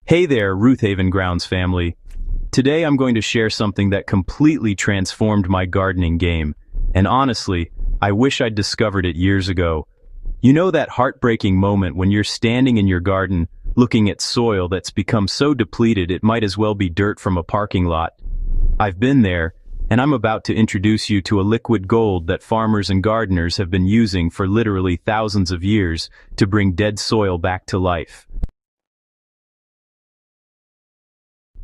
Hey there, Ruth Haven Grounds family. Today I'm going to share something that completely transformed my gardening game. And honestly, I wish I'd discovered it years ago. You know that heartbreaking moment when you're standing in your garden, looking at soil that's become so depleted it might as well be dirt from a parking lot? I've been there, and I'm about to introduce you to a liquid gold that farmers and gardeners have been using for literally thousands of years to bring dead soil back to life.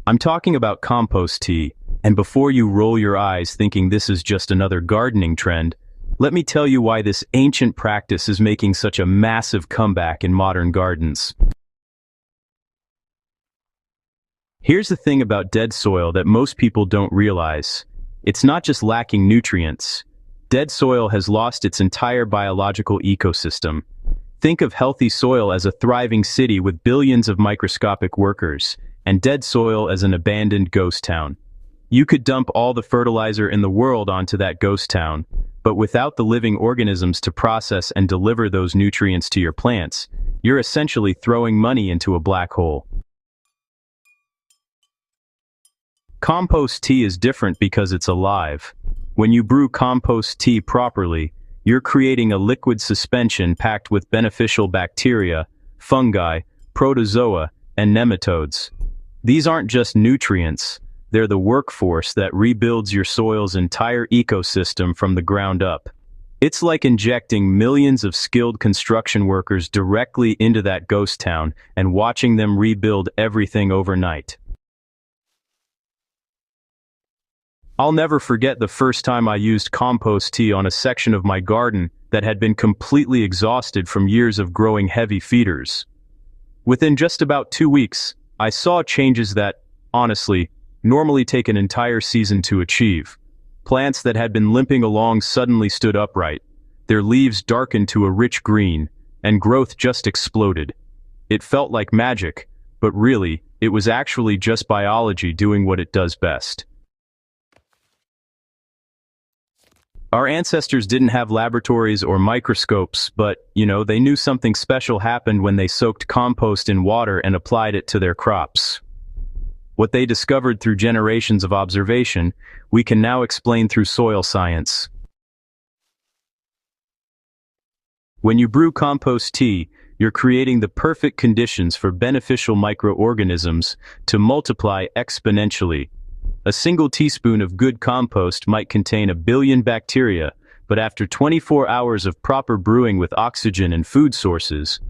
I'm talking about compost tea, and before you roll your eyes thinking this is just another gardening trend, let me tell you why this ancient practice is making such a massive comeback in modern gardens. Here's the thing about dead soil that most people don't realize. It's not just lacking nutrients. Dead soil has lost its entire biological ecosystem. Think of healthy soil as a thriving city with billions of microscopic workers, and dead soil as an abandoned ghost town. You could dump all the fertilizer in the world onto that ghost town, but without the living organisms to process and deliver those nutrients to your plants, you're essentially throwing money into a black hole. Compost tea is different because it's alive. When you brew compost tea properly, you're creating a liquid suspension packed with beneficial bacteria, fungi, protozoa, and nematodes. These aren't just nutrients, they're the workforce that rebuilds your soil's entire ecosystem from the ground up. It's like injecting millions of skilled construction workers directly into that ghost town and watching them rebuild everything overnight. I'll never forget the first time I used compost tea on a section of my garden that had been completely exhausted from years of growing heavy feeders. Within just about 2 weeks, I saw changes that, honestly, normally take an entire season to achieve. Plants that had been limping along suddenly stood upright, their leaves darkened to a rich green, and growth just exploded. It felt like magic, but really, it was actually just biology doing what it does best. Our ancestors didn't have laboratories or microscopes, but, they knew something special happened when they soaked compost in water and applied it to their crops. What they discovered through generations of observation, we can now explain through soil science. When you brew compost tea, you're creating the perfect conditions for beneficial microorganisms to multiply exponentially. A single teaspoon of good compost might contain 1 billion bacteria, but after 24 hours of proper brewing with oxygen and food sources,